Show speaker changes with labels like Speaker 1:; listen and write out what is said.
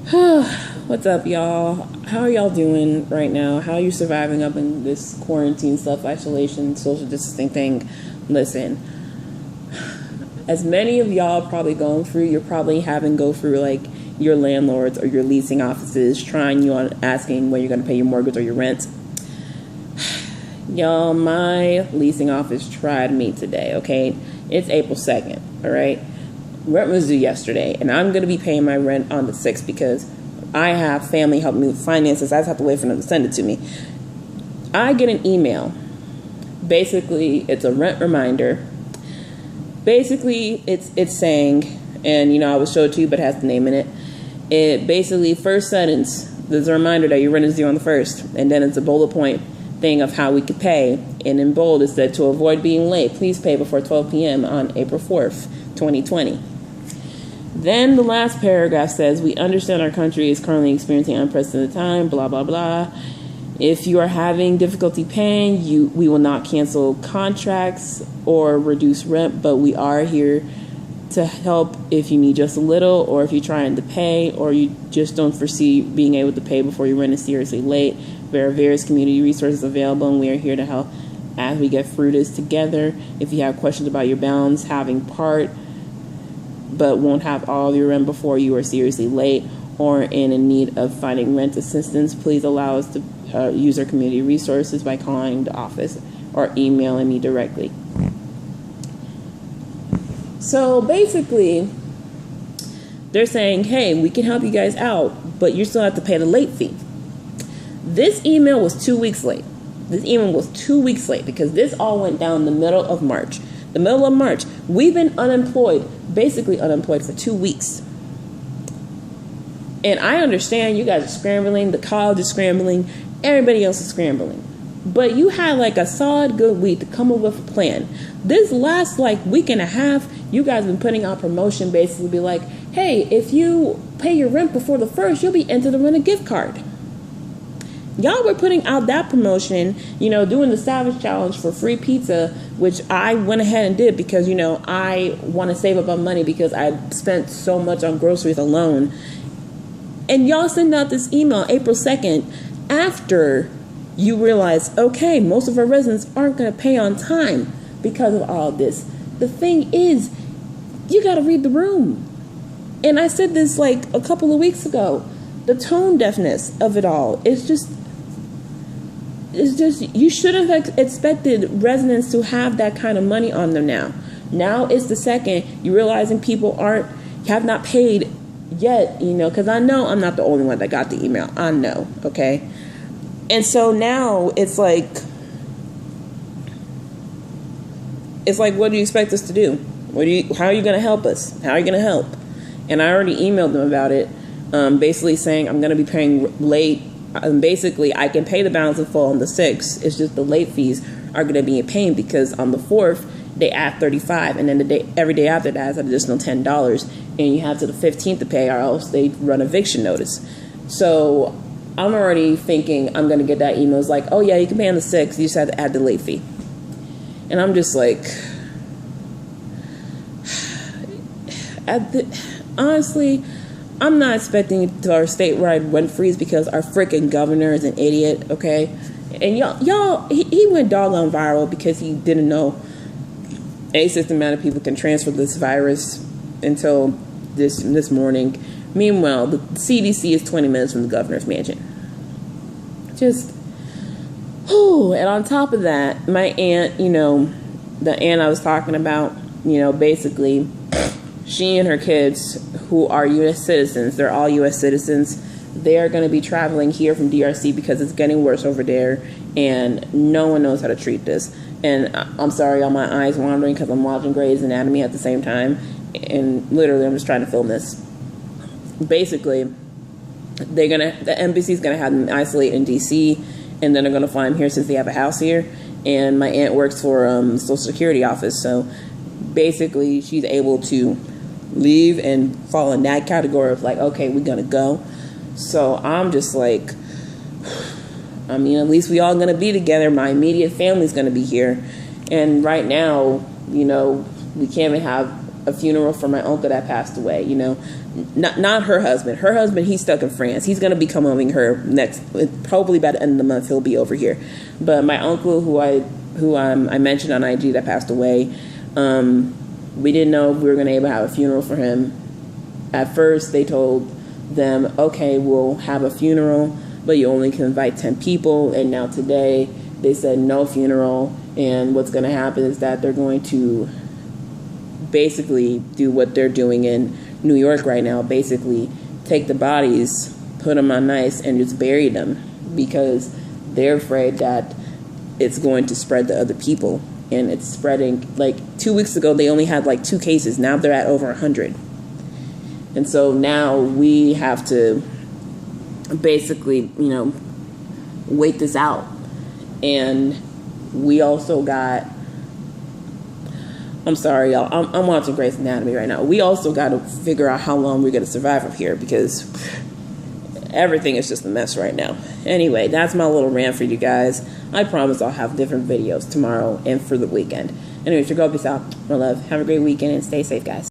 Speaker 1: What's up, y'all? How are y'all doing right now? How are you surviving up in this quarantine, self-isolation, social distancing thing? Listen, as many of y'all probably going through, you're probably having go through like your landlords or your leasing offices trying you on asking when you're going to pay your mortgage or your rent. Y'all, my leasing office tried me today, okay? It's April 2nd, all right? Rent was due yesterday, and I'm going to be paying my rent on the 6th because I have family helping me with finances. I just have to wait for them to send it to me. I get an email. Basically, it's a rent reminder. Basically, it's saying, and you know, I will show it to you, but it has the name in it. It basically, first sentence, there's a reminder that your rent is due on the 1st, and then it's a bullet point thing of how we could pay. And in bold, it said, to avoid being late, please pay before 12 p.m. on April 4th, 2020. Then the last paragraph says, we understand our country is currently experiencing unprecedented time, blah, blah, blah. If you are having difficulty paying, we will not cancel contracts or reduce rent, but we are here to help if you need just a little, or if you're trying to pay, or you just don't foresee being able to pay before your rent is seriously late. There are various community resources available, and we are here to help as we get through this together. If you have questions about your balance, having part, but won't have all of your rent before you are seriously late or in need of finding rent assistance, please allow us to use our community resources by calling the office or emailing me directly. So basically, they're saying, hey, we can help you guys out, but you still have to pay the late fee. This email was 2 weeks late. This email was 2 weeks late because this all went down the middle of March. The middle of March, we've been unemployed, basically unemployed for 2 weeks. And I understand you guys are scrambling, the college is scrambling, everybody else is scrambling. But you had like a solid good week to come up with a plan. This last like week and a half, you guys been putting out promotion, basically be like, hey, if you pay your rent before the 1st, you'll be entered to win a gift card. Y'all were putting out that promotion, you know, doing the Savage Challenge for free pizza, which I went ahead and did because, you know, I want to save up on money because I spent so much on groceries alone. And y'all send out this email April 2nd after you realize, okay, most of our residents aren't going to pay on time because of all this. The thing is, you got to read the room. And I said this like a couple of weeks ago. The tone deafness of it all is just, you shouldn't have expected residents to have that kind of money on them now. Now is the second you're realizing people have not paid yet, you know, because I know I'm not the only one that got the email. I know, okay? And so now it's like, what do you expect us to do? How are you going to help us? How are you going to help? And I already emailed them about it, basically saying I'm going to be paying late. Basically, I can pay the balance in full on the 6th. It's just the late fees are going to be a pain because on the 4th, they add $35, and then every day after that is an additional $10, and you have to the 15th to pay, or else they run eviction notice. So I'm already thinking I'm going to get that email. It's like, oh, yeah, you can pay on the 6th. You just have to add the late fee. And I'm just like, honestly, I'm not expecting our statewide rent freeze because our freaking governor is an idiot, okay? And y'all, he went doggone viral because he didn't know a certain amount of people can transfer this virus until this morning. Meanwhile, the CDC is 20 minutes from the governor's mansion. Just, and on top of that, my aunt, you know, the aunt I was talking about, you know, basically, she and her kids, who are U.S. citizens, they're all U.S. citizens, they are going to be traveling here from DRC because it's getting worse over there, and no one knows how to treat this. And I'm sorry, all my eyes wandering because I'm watching Grey's Anatomy at the same time, and literally I'm just trying to film this. Basically, the embassy's going to have them isolate in D.C., and then they're going to fly them here since they have a house here. And my aunt works for Social Security office, so basically she's able to leave and fall in that category of like, okay, we're going to go. So I'm just like, I mean, at least we all going to be together. My immediate family's going to be here. And right now, you know, we can't even have a funeral for my uncle that passed away. You know, not her husband. Her husband, he's stuck in France. He's going to be coming her next, probably by the end of the month. He'll be over here. But my uncle, who I mentioned on IG, that passed away. We didn't know if we were going to be able to have a funeral for him. At first, they told them, okay, we'll have a funeral, but you only can invite 10 people. And now today, they said no funeral. And what's going to happen is that they're going to basically do what they're doing in New York right now. Basically, take the bodies, put them on ice, and just bury them because they're afraid that it's going to spread to other people. And it's spreading. Like 2 weeks ago, they only had like 2 cases. Now they're at over 100. And so now we have to basically, you know, wait this out. And we also got, I'm sorry, y'all, I'm watching Grey's Anatomy right now. We also got to figure out how long we're going to survive up here because everything is just a mess right now. Anyway, that's my little rant for you guys. I promise I'll have different videos tomorrow and for the weekend. Anyways, your girl, peace out. My love. Have a great weekend and stay safe, guys.